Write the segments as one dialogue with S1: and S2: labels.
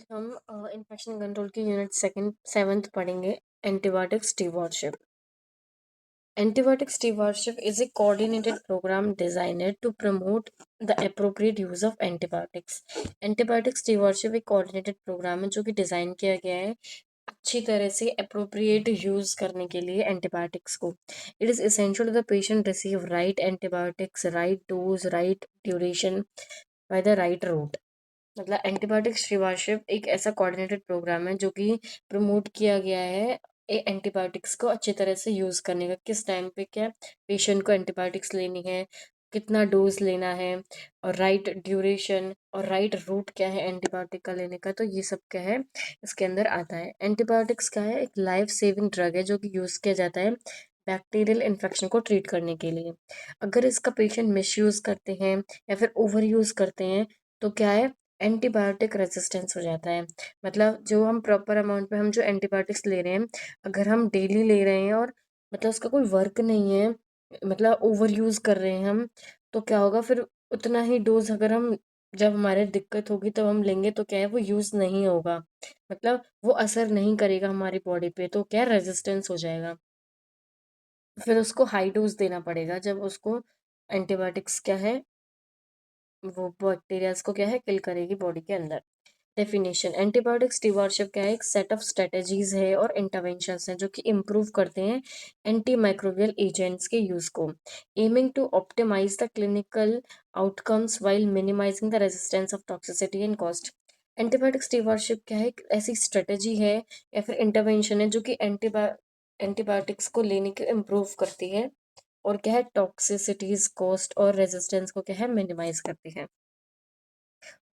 S1: हम infection control की unit second seventh पढ़ेंगे antibiotic स्टीवॉरशिप. Antibiotic stewardship is a coordinated program designed to promote the appropriate use of antibiotics. Antibiotic stewardship एक coordinated program है जो कि design किया गया है अच्छी तरह से appropriate use करने के लिए antibiotics को. It is essential that the patient receive right antibiotics, right dose, right duration by the right route. मतलब एंटीबायोटिक स्टीवरशिप एक ऐसा कोऑर्डिनेटेड प्रोग्राम है जो कि प्रमोट किया गया है एंटीबायोटिक्स को अच्छी तरह से यूज़ करने का. किस टाइम पे क्या पेशेंट को एंटीबायोटिक्स लेनी है, कितना डोज लेना है, और राइट ड्यूरेशन और राइट रूट क्या है एंटीबायोटिक का लेने का. तो ये सब क्या है इसके अंदर आता है. एंटीबायोटिक्स क्या है, एक लाइफ सेविंग ड्रग है जो कि यूज़ किया जाता है बैक्टीरियल इन्फेक्शन को ट्रीट करने के लिए. अगर इसका पेशेंट मिसयूज़ करते हैं या फिर ओवर यूज़ करते हैं तो क्या है एंटीबायोटिक रेजिस्टेंस हो जाता है. मतलब जो हम प्रॉपर अमाउंट में हम जो एंटीबायोटिक्स ले रहे हैं, अगर हम डेली ले रहे हैं और मतलब उसका कोई वर्क नहीं है, मतलब ओवर यूज़ कर रहे हैं हम, तो क्या होगा फिर उतना ही डोज अगर हम जब हमारे दिक्कत होगी तब हम लेंगे तो क्या है वो यूज़ नहीं होगा, मतलब वो असर नहीं करेगा हमारी बॉडी पे, तो क्या रेजिस्टेंस हो जाएगा. फिर उसको हाई डोज देना पड़ेगा जब उसको एंटीबायोटिक्स क्या है वो बैक्टीरियाज को क्या है किल करेगी बॉडी के अंदर. डेफिनेशन. एंटीबायोटिक स्टीवरशिप क्या है, एक सेट ऑफ स्ट्रेटजीज है और इंटरवेंशंस हैं जो कि इम्प्रूव करते हैं एंटी माइक्रोबियल एजेंट्स के यूज़ को, aiming to optimise the clinical outcomes while minimising the resistance of toxicity and cost. Antibiotic stewardship क्या है, एक ऐसी स्ट्रेटजी है या फिर इंटरवेंशन है जो कि एंटीबायोटिक्स को लेने के इम्प्रूव करती है और क्या है टॉक्सिसिटीज, कॉस्ट और रेजिस्टेंस को क्या है मिनिमाइज करती है.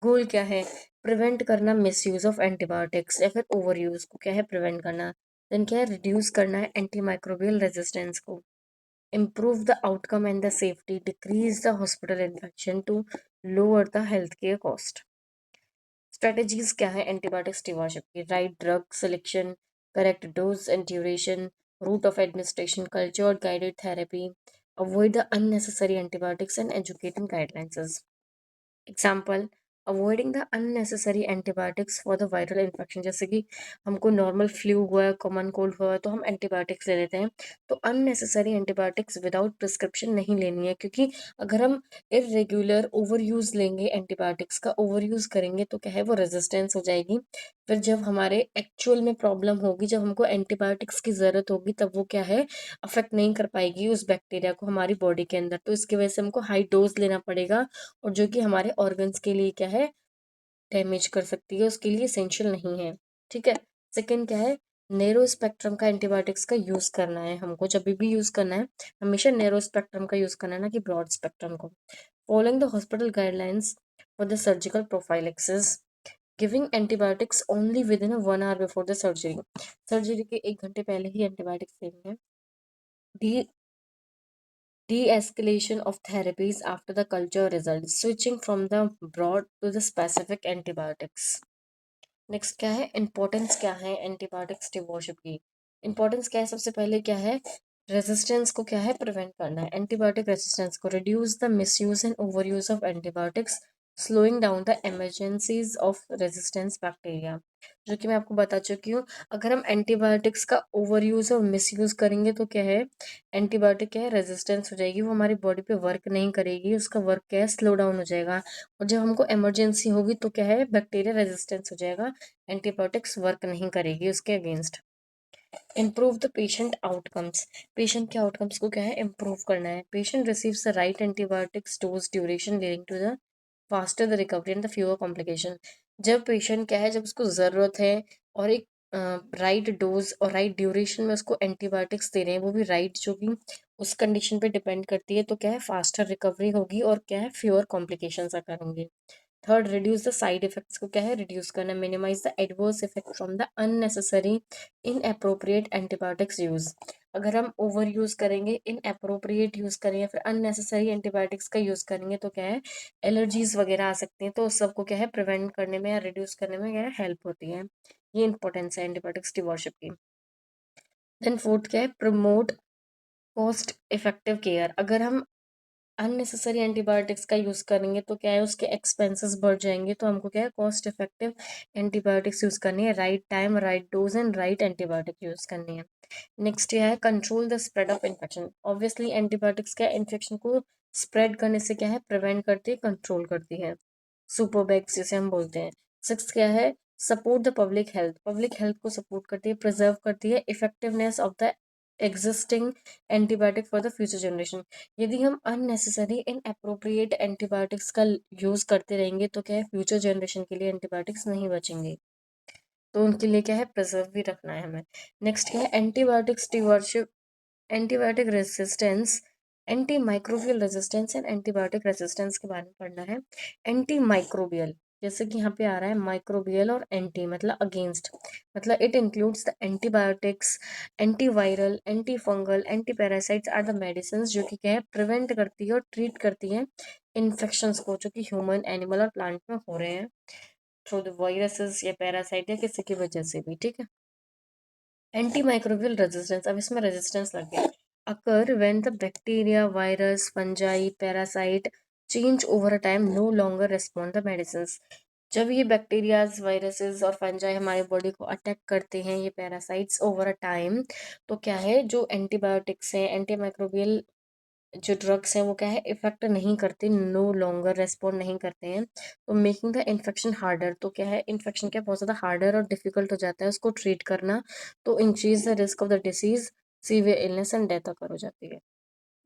S1: गोल क्या है, प्रिवेंट करना मिसयूज ऑफ एंटीबायोटिक्स या फिर ओवर यूज को क्या है प्रिवेंट करना. देन क्या है रिड्यूस करना है एंटी माइक्रोबियल रेजिस्टेंस को, improve the outcome and the safety, decrease the hospital infection to lower the health care cost. Strategies क्या है एंटीबायोटिक स्टीवरशिप की, right drug selection, correct dose and duration, route of administration, cultured guided therapy, avoid the unnecessary antibiotics and educating guidelines. Example, avoiding the unnecessary antibiotics for the viral infection. जैसे कि हमको normal flu हुआ है, common cold हुआ है, तो हम antibiotics ले लेते हैं. तो अननेसेसरी एंटीबायोटिक्स विदाउट प्रिस्क्रिप्शन नहीं लेनी है, क्योंकि अगर हम इरेगुलर ओवर यूज लेंगे एंटीबायोटिक्स का, ओवर यूज करेंगे तो क्या है वो रेजिस्टेंस हो जाएगी. फिर जब हमारे एक्चुअल में प्रॉब्लम होगी, जब हमको एंटीबायोटिक्स की ज़रूरत होगी, तब वो क्या है अफेक्ट नहीं कर पाएगी उस बैक्टीरिया को हमारी बॉडी के अंदर. तो इसकी वजह से हमको हाई डोज लेना पड़ेगा और जो कि हमारे ऑर्गन्स के लिए क्या है डैमेज कर सकती है, उसके लिए एसेंशियल नहीं है. ठीक है. सेकंड क्या है, नैरो स्पेक्ट्रम का एंटीबायोटिक्स का यूज़ करना है हमको. जब भी यूज़ करना है हमेशा नैरो स्पेक्ट्रम का यूज़ करना है, ना कि ब्रॉड स्पेक्ट्रम को. Following the hospital guidelines for the surgical prophylaxis, giving antibiotics only with in 1 hour before the surgery. Surgery के 1 घंटे पहले ही एंटीबायोटिक्स देनी है. D de-escalation of therapies after the culture results, switching from the broad to the specific antibiotics. Next क्या है, importance क्या है antibiotic stewardship की. इंपॉर्टेंस क्या है, सबसे पहले क्या है रेजिस्टेंस को क्या है प्रिवेंट करना है. एंटीबायोटिक रेजिस्टेंस को, reduce the misuse and over use of antibiotics, slowing down the emergencies of resistance bacteria. जो कि मैं आपको बता चुकी हूँ, अगर हम एंटीबायोटिक्स का ओवर यूज और मिसयूज करेंगे तो क्या है एंटीबायोटिक क्या है रेजिस्टेंस हो जाएगी, वो हमारी बॉडी पे वर्क नहीं करेगी, उसका वर्क क्या है स्लो डाउन हो जाएगा. और जब हमको इमरजेंसी होगी तो क्या है बैक्टीरिया रेजिस्टेंस हो जाएगा, एंटीबायोटिक्स वर्क नहीं करेगी उसके against. Improve the patient outcomes. Patient के आउटकम्स को क्या है इम्प्रूव करना है. Patient receives the right antibiotics dose duration leading to the faster the recovery and the fewer complication. जब पेशेंट क्या है जब उसको ज़रूरत है और एक राइट डोज और राइट ड्यूरेशन में उसको एंटीबायोटिक्स दे रहे हैं, वो भी राइट जो कि उस कंडीशन पे डिपेंड करती है, तो क्या है फास्टर रिकवरी होगी और क्या है फ्यूअर कॉम्प्लिकेशंस अगर होंगे. Third, reduce the side effects को क्या है रिड्यूस करना, minimize the adverse effect from the unnecessary in appropriate antibiotics use. अगर हम ओवर यूज करेंगे, इन अप्रोप्रिएट यूज करेंगे या फिर अननेसेसरी एंटीबायोटिक्स का यूज करेंगे तो क्या है एलर्जीज वगैरह आ सकती हैं, तो उस सबको क्या है प्रिवेंट करने में या रिड्यूस करने में क्या है हेल्प होती है. ये इंपॉर्टेंस है एंटीबायोटिक्स स्टीवरशिप की. देन फोर्थ क्या है, प्रमोट कॉस्ट इफेक्टिव केयर. अगर हम अननेसेसरी एंटीबायोटिक्स का यूज़ करेंगे तो क्या है, उसके एक्सपेंसेस बढ़ जाएंगे। तो हमको क्या है, कॉस्ट इफेक्टिव एंटीबायोटिक्स यूज़ करनी है, right time, right dose and right antibiotic use करनी है। नेक्स्ट यह है control the spread of infection. Obviously antibiotics क्या इन्फेक्शन को स्प्रेड करने से क्या है, प्रिवेंट करती है, कंट्रोल करती है, सुपरबैग्स जिसे हम बोलते हैं। सिक्स क्या है, सपोर्ट द पब्लिक हेल्थ को सपोर्ट करती है, प्रिजर्व करती है effectiveness of the existing antibiotic for the future generation. यदि हम अननेसेसरी इन अप्रोप्रिएट एंटीबायोटिक्स का यूज़ करते रहेंगे तो क्या है, फ्यूचर जनरेशन के लिए एंटीबायोटिक्स नहीं बचेंगे। तो उनके लिए क्या है, प्रिजर्व भी रखना है हमें। नेक्स्ट क्या है, antibiotic stewardship, antibiotic resistance, anti microbial resistance and antibiotic resistance के बारे में पढ़ना है। एंटी माइक्रोबियल, जैसे कि यहाँ पे आ रहा है माइक्रोबियल और एंटी मतलब अगेंस्ट, मतलब it includes the antibiotics, antiviral, anti fungal, anti parasites are the medicine जो कि क्या है, प्रिवेंट करती है और ट्रीट करती है इन्फेक्शंस को जो कि ह्यूमन, एनिमल और प्लांट में हो रहे हैं थ्रू द वायरसेस या पैरासाइट या किसी की वजह से भी। ठीक है। एंटी माइक्रोबियल रेजिस्टेंस, अब इसमें रेजिस्टेंस लग गया, occur when the bacteria, virus, fungi, parasite change over a time, no longer respond the medicine. जब ये बैक्टीरियाज, वायरसेस और फंजाई हमारी बॉडी को अटैक करते हैं, ये पैरासाइट्स ओवर अ टाइम, तो क्या है, जो एंटीबायोटिक्स हैं, एंटी माइक्रोबियल जो ड्रग्स हैं वो क्या है, इफेक्ट नहीं करते, नो लॉन्गर रेस्पॉन्ड नहीं करते हैं, तो मेकिंग द इन्फेक्शन हार्डर, तो क्या है, इन्फेक्शन क्या बहुत ज़्यादा हार्डर और डिफिकल्ट हो जाता है उसको ट्रीट करना, तो increase the risk of the disease, severe illness and death occur हो जाती है।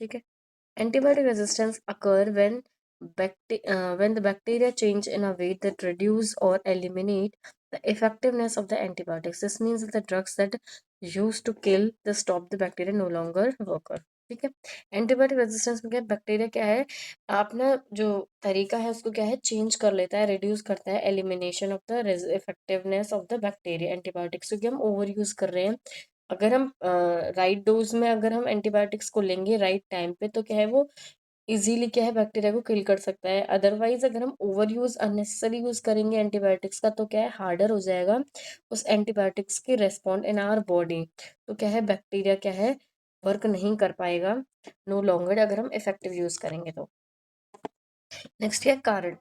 S1: ठीक है। Antibiotic resistance occur when the bacteria change in a way that reduce or eliminate the effectiveness of the antibiotics. This means that the drugs that used to kill the stop the bacteria no longer work. ठीक है। Antibiotic resistance में क्या bacteria क्या है, अपना जो तरीका है उसको क्या है, चेंज कर लेता है, रिड्यूस करता है, elimination of the effectiveness of the bacteria antibiotics, क्योंकि हम ओवर यूज कर रहे हैं। अगर हम राइट डोज में अगर हम एंटीबायोटिक्स को लेंगे राइट टाइम पे तो क्या है, वो इजीली क्या है, बैक्टीरिया को किल कर सकता है। अदरवाइज अगर हम ओवर यूज, अननेसेसरी यूज करेंगे एंटीबायोटिक्स का तो क्या है, हार्डर हो जाएगा उस एंटीबायोटिक्स की रेस्पॉन्ड इन आवर बॉडी, तो क्या है, बैक्टीरिया क्या है, वर्क नहीं कर पाएगा नो लॉन्गर अगर हम इफेक्टिव यूज करेंगे तो। नेक्स्ट क्या कारण,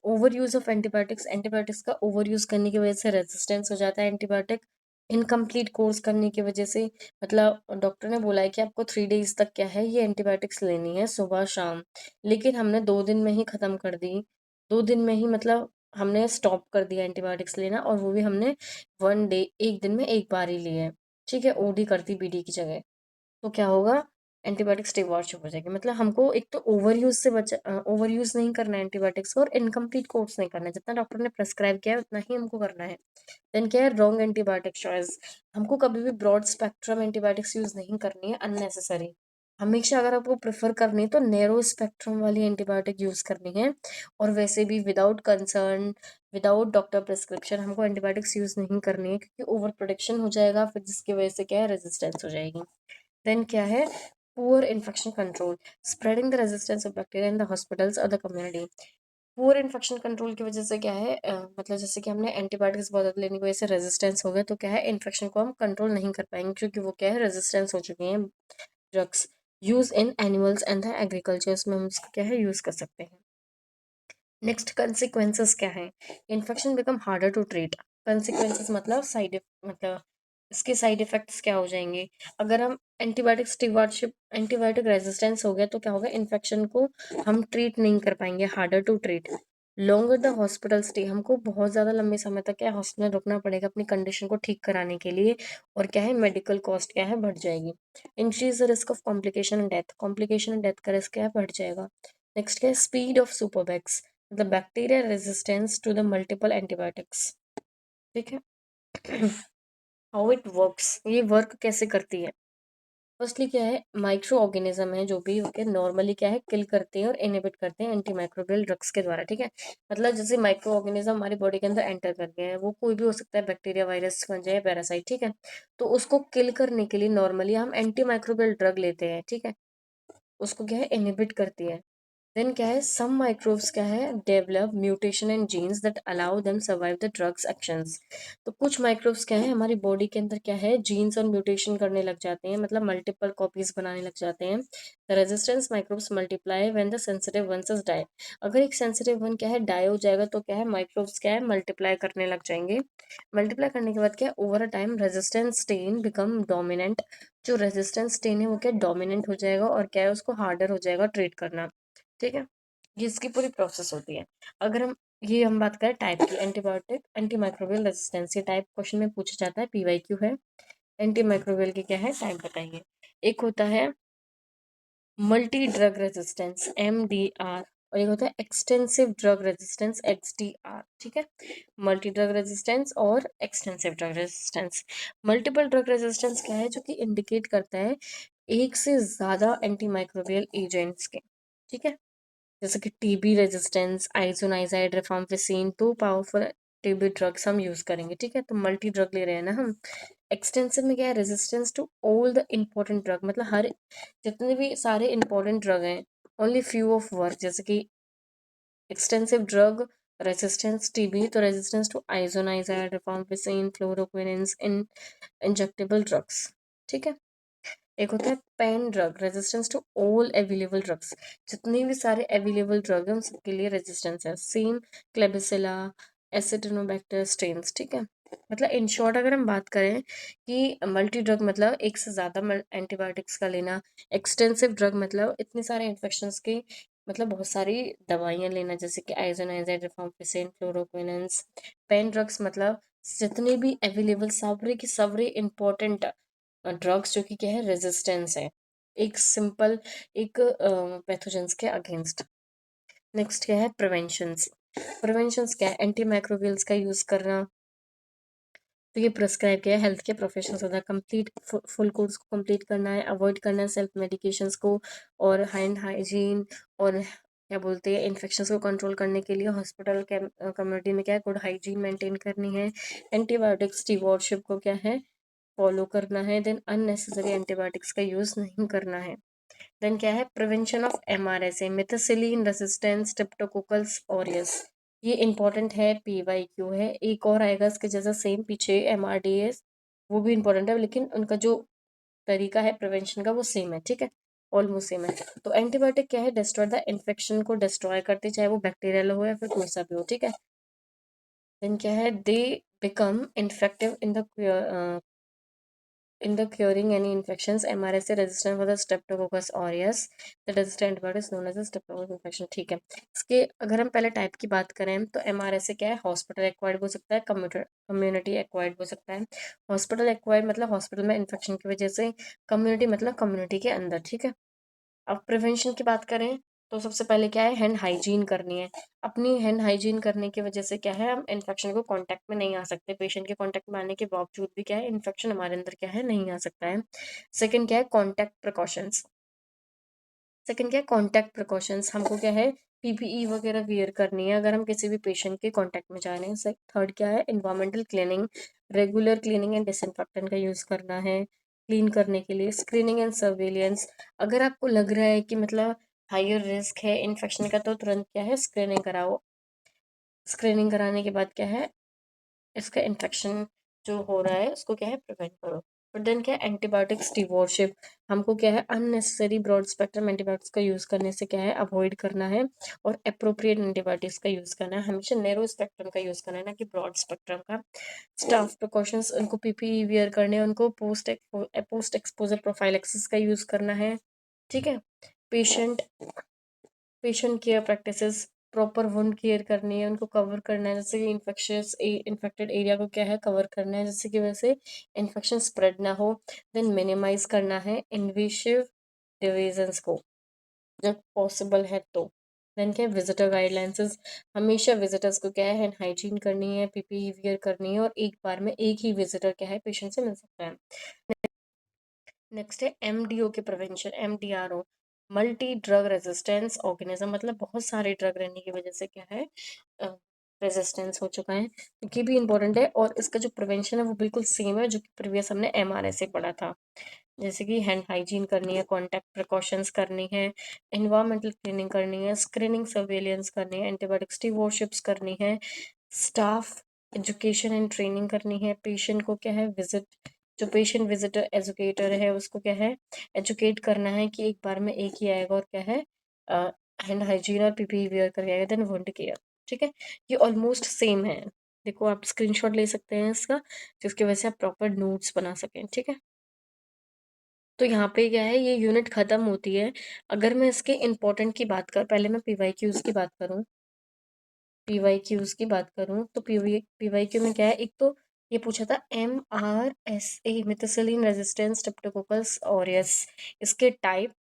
S1: over use of antibiotics, antibiotics का ओवर यूज करने की वजह से रेजिस्टेंस हो जाता है एंटीबायोटिक, इनकम्प्लीट कोर्स करने की वजह से, मतलब डॉक्टर ने बोला है कि आपको 3 डेज तक क्या है, ये एंटीबायोटिक्स लेनी है सुबह शाम, लेकिन हमने 2 दिन में ही ख़त्म कर दी, 2 दिन में ही मतलब हमने स्टॉप कर दिया एंटीबायोटिक्स लेना, और वो भी हमने 1 डे, एक दिन में एक बार ही ली है। ठीक है, ओडी करती बीडी की जगह, तो क्या होगा, एंटीबायोटिक स्टे वॉश हो जाएगी। मतलब हमको एक तो ओवर यूज से बचा, ओवर यूज नहीं करना है एंटीबायोटिक्स को, और इनकम्प्लीट कोर्स नहीं करना है, जितना डॉक्टर ने प्रेस्क्राइब किया है उतना ही हमको करना है। देन क्या है, रॉन्ग एंटीबायोटिक चॉइस, हमको कभी भी ब्रॉड स्पेक्ट्रम एंटीबायोटिक्स यूज नहीं करनी है अननेसेसरी। हमेशा अगर आपको प्रेफर करनी है तो नैरो स्पेक्ट्रम वाली एंटीबायोटिक यूज करनी है, और वैसे भी without concern, without doctor prescription हमको एंटीबायोटिक्स यूज नहीं करनी है, क्योंकि ओवर प्रोटेक्शन हो जाएगा, फिर जिसकी वजह से क्या है, रेजिस्टेंस हो जाएगी। देन क्या है, poor infection control, spreading the resistance of bacteria in the hospitals और the community. Poor infection control की वजह से क्या है, मतलब जैसे कि हमने एंटीबायोटिक्स बहुत ज़्यादा लेने की वजह से रेजिस्टेंस हो गया, तो क्या है, इन्फेक्शन को हम कंट्रोल नहीं कर पाएंगे, क्योंकि वो क्या है, रेजिस्टेंस हो चुकी हैं drugs. Use in animals and the agricultures में हम इसको क्या है, यूज़ कर सकते हैं। नेक्स्ट कंसिक्वेंसेस क्या है, infection become harder to treat. Consequences मतलब मतलब इसके साइड इफेक्ट्स क्या हो जाएंगे, अगर हम एंटीबायोटिक स्टीवार्डशिप, एंटीबायोटिक रेजिस्टेंस हो गया तो क्या होगा, इन्फेक्शन को हम ट्रीट नहीं कर पाएंगे, harder to treat. Longer the hospital stay, हमको बहुत ज़्यादा लंबे समय तक क्या है, हॉस्पिटल में रुकना पड़ेगा अपनी कंडीशन को ठीक कराने के लिए, और क्या है, मेडिकल कॉस्ट क्या है, बढ़ जाएगी। Increase the risk of complication and death, complication and death का रिस्क क्या है, बढ़ जाएगा। नेक्स्ट क्या है, speed of superbugs, the bacteria resistance to the multiple antibiotics. ठीक है। हाउ इट वर्क्स, ये वर्क कैसे करती है। फर्स्टली क्या है, माइक्रो ऑर्गेनिज्म है जो भी होते हैं, नॉर्मली क्या है, किल करते हैं और इनहिबिट करते हैं एंटी माइक्रोबियल ड्रग्स के द्वारा। ठीक है, मतलब जैसे माइक्रो ऑर्गेनिज्म हमारी बॉडी के अंदर एंटर कर गए हैं, वो कोई भी हो सकता है, बैक्टीरिया, वायरस, फंजाई, पैरासाइट। ठीक है, तो उसको किल करने के लिए नॉर्मली हम एंटी माइक्रोबियल ड्रग लेते हैं। ठीक है, उसको क्या है, इनहिबिट करती है, देन क्या है, सम माइक्रोब्स क्या है, develop mutation and genes that allow them survive the drugs actions. तो कुछ माइक्रोब्स क्या है हमारी बॉडी के अंदर क्या है, जीन्स और म्यूटेशन करने लग जाते हैं, मतलब मल्टीपल कॉपीज बनाने लग जाते हैं। The resistance microbes multiply when the sensitive ones is die. अगर एक सेंसिटिव वन क्या है डाई हो जाएगा तो क्या है माइक्रोब्स क्या है मल्टीप्लाई करने लग जाएंगे। मल्टीप्लाई करने के बाद क्या over a time resistance strain become dominant. जो रेजिस्टेंस स्टेन है वो क्या डोमिनेंट हो जाएगा और क्या है उसको हार्डर हो जाएगा ट्रीट करना। ठीक है, ये इसकी पूरी प्रोसेस होती है। अगर हम बात करें टाइप की, एंटीबायोटिक एंटी माइक्रोबियल रेजिस्टेंस, ये टाइप क्वेश्चन में पूछा जाता है, पीवाईक्यू है। एंटी माइक्रोबियल की क्या है टाइप बताइए। एक होता है मल्टी ड्रग रेजिस्टेंस MDR, और एक होता है एक्सटेंसिव ड्रग रेजिस्टेंस XDR। ठीक है, मल्टी ड्रग रेजिस्टेंस और extensive drug resistance. Multiple drug resistance क्या है, जो कि इंडिकेट करता है एक से ज़्यादा एंटी माइक्रोबियल एजेंट्स के। ठीक है, जैसे कि TB resistance, isoniazid, rifampicin, two powerful TB drugs हम यूज करेंगे। ठीक है, तो मल्टी ड्रग ले रहे हैं ना हम। एक्सटेंसिव में क्या है, resistance to all the important drug, मतलब हर जितने भी सारे इम्पोर्टेंट ड्रग हैं, ओनली फ्यू ऑफ वर्क। जैसे कि एक्सटेंसिव ड्रग रेजिस्टेंस टीबी, तो resistance to isoniazid, rifampicin, fluoroquinolones, in injectable drugs. ठीक है, एक होता है pan drug resistance to all available drugs, जितने भी सारे अवेलेबल ड्रग हैं उन सबके लिए रेजिस्टेंस है। Same Klebsiella, Acinetobacter strains. ठीक है, मतलब इन शॉर्ट अगर हम बात करें कि मल्टी ड्रग मतलब एक से ज़्यादा एंटीबायोटिक्स का लेना, एक्सटेंसिव ड्रग मतलब इतने सारे इन्फेक्शंस के, मतलब बहुत सारी दवाइयाँ लेना, जैसे कि आइसोनाइजाइड, रिफाम्पिसिन, क्लोरोक्विनेंस। पेन ड्रग्स मतलब जितने भी अवेलेबल सारे के सारे इंपॉर्टेंट ड्रग्स जो कि क्या है रेजिस्टेंस है एक सिंपल एक पैथोजेंस के अगेंस्ट। नेक्स्ट क्या है प्रिवेंशंस। प्रिवेंशंस क्या है, एंटी माइक्रोबियल्स का यूज़ करना। तो ये प्रिस्क्राइब किया है हेल्थ के प्रोफेशनल्स होता है। कंप्लीट फुल कोर्स को कंप्लीट करना है, अवॉइड करना है सेल्फ मेडिकेशंस को, और हैंड हाइजीन, और क्या बोलते हैं इन्फेक्शंस को कंट्रोल करने के लिए हॉस्पिटल कम्युनिटी में क्या है गुड हाइजीन मेंटेन करनी है। एंटीबायोटिक्स स्टीवॉर्डशिप को क्या है फॉलो करना है। देन अननेसेसरी एंटीबायोटिक्स का यूज़ नहीं करना है। देन क्या है prevention of MRSA, methicillin resistance streptococcals aureus. ये इंपॉर्टेंट है, PYQ है। एक और आएगा इसके जैसा सेम पीछे MRDS, वो भी इंपॉर्टेंट है, लेकिन उनका जो तरीका है प्रिवेंशन का वो सेम है। ठीक है, ऑलमोस्ट सेम है। तो एंटीबायोटिक क्या है डिस्ट्रॉय द इन्फेक्शन को डिस्ट्रॉय करते, चाहे वो बैक्टीरियल हो या फिर कोई सा भी हो। ठीक है, देन क्या है they become infective in the curing any infections, MRSA resistant for the Streptococcus aureus, the resistant antibiotic is known as a Streptococcus infection। ठीक है, इसके अगर हम पहले टाइप की बात करें तो MRSA क्या है हॉस्पिटल एक्वायर्ड हो सकता है, कम्युनिटी एक्वायर्ड हो सकता है। हॉस्पिटल एक्वायर्ड मतलब हॉस्पिटल में इन्फेक्शन की वजह से, कम्युनिटी मतलब कम्युनिटी के अंदर। ठीक है, अब प्रिवेंशन की बात करें तो सबसे पहले क्या है हैंड हाइजीन करनी है। अपनी हैंड हाइजीन करने की वजह से क्या है हम इन्फेक्शन को कांटेक्ट में नहीं आ सकते, पेशेंट के कांटेक्ट में आने के बावजूद भी क्या है इन्फेक्शन हमारे अंदर क्या है नहीं आ सकता है। सेकंड क्या है कॉन्टैक्ट प्रिकॉशंस। सेकंड क्या है कॉन्टैक्ट प्रिकॉशंस, हमको क्या है PPE वगैरह वियर करनी है अगर हम किसी भी पेशेंट के कांटेक्ट में जा रहे हैं। थर्ड क्या है environmental cleaning, regular cleaning and disinfectant का यूज़ करना है क्लीन करने के लिए। स्क्रीनिंग एंड सर्वेलियंस, अगर आपको लग रहा है कि मतलब हायर रिस्क है इन्फेक्शन का तो तुरंत क्या है स्क्रीनिंग कराओ। स्क्रीनिंग कराने के बाद क्या है इसका इन्फेक्शन जो हो रहा है उसको क्या है प्रिवेंट करो। बट देन क्या है एंटीबायोटिक स्टीवॉरशिप, हमको क्या है अननेसेसरी ब्रॉड स्पेक्ट्रम एंटीबायोटिक्स का यूज़ करने से क्या है अवॉइड करना है, और अप्रोप्रिएट एंटीबायोटिक्स का यूज़ करना है, हमेशा नैरो स्पेक्ट्रम का यूज़ करना है ना कि ब्रॉड स्पेक्ट्रम का। स्टाफ प्रिकॉशंस, उनको PPE वियर करने हैं, उनको पोस्ट एक्सपोजर प्रोफाइलेक्सिस का यूज़ करना है। ठीक है, patient patient care practices, proper wound care करनी है, उनको कवर करना है, जैसे कि इन्फेक्टेड एरिया को क्या है कवर करना है जिससे कि वैसे इन्फेक्शन स्प्रेड ना हो। देन मिनिमाइज करना है इन्वेसिव डिवीजन्स को जब पॉसिबल है तो। देन क्या है विजिटर गाइडलाइंस, हमेशा विजिटर्स को क्या है हाइजीन करनी है, PPE वियर करनी है, और एक बार में एक ही विजिटर क्या है पेशेंट से मिल सकता है। नेक्स्ट है MDO के prevention, MDRO, multi drug resistance organism, मतलब बहुत सारे ड्रग रहने की वजह से क्या है रेजिस्टेंस हो चुका है, ये भी इंपॉर्टेंट है। और इसका जो प्रिवेंशन है वो बिल्कुल सेम है जो कि प्रीवियस हमने एमआरएस से पढ़ा था, जैसे कि हैंड हाइजीन करनी है, कॉन्टैक्ट प्रिकॉशंस करनी है, इन्वायरमेंटल क्लीनिंग करनी है, स्क्रीनिंग सर्वेलेंस करनी है, एंटीबायोटिक स्टीवॉरशिप्स करनी है, स्टाफ एजुकेशन एंड ट्रेनिंग करनी है, पेशेंट को क्या है विजिट, जो पेशेंट विजिटर एजुकेटर है उसको क्या है एजुकेट करना है कि एक बार में एक ही आएगा और क्या है हैंड हाइजीन और पीपीई वेयर करके आएगा, देन वुंड केयर। ठीक है, ये ऑलमोस्ट सेम है। देखो आप स्क्रीनशॉट ले सकते हैं इसका, जिसकी वजह से आप प्रॉपर नोट्स बना सकें। ठीक है, तो यहाँ पे क्या है, ये यूनिट खत्म होती है। अगर मैं इसके इम्पोर्टेंट की बात कर, पहले मैं पीवाईक्यूज की बात करूँ, पीवाईक्यूज की बात करूँ तो पीवाईक्यू में क्या है, एक तो ये पूछा था MRSA methicillin resistance Streptococcus aureus, इसके टाइप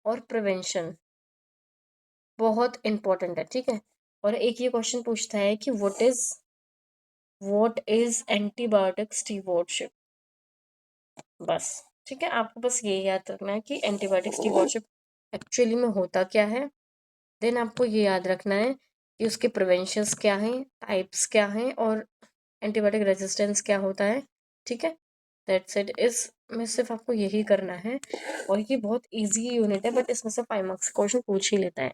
S1: और प्रिवेंशन बहुत इंपॉर्टेंट है। ठीक है, और एक ये क्वेश्चन पूछता है कि व्हाट इज एंटीबायोटिक स्टीवॉर्डशिप, बस। ठीक है, आपको बस ये याद रखना है कि एंटीबायोटिक स्टीवॉर्डशिप एक्चुअली में होता क्या है। देन आपको ये याद रखना है कि उसके प्रिवेंशंस क्या हैं, टाइप्स क्या हैं, और एंटीबायोटिक रेजिस्टेंस क्या होता है। ठीक है, दैट्स इट। इसमें सिर्फ आपको यही करना है, और ये बहुत इजी यूनिट है, बट इसमें से 5 मार्क्स क्वेश्चन पूछ ही लेता है।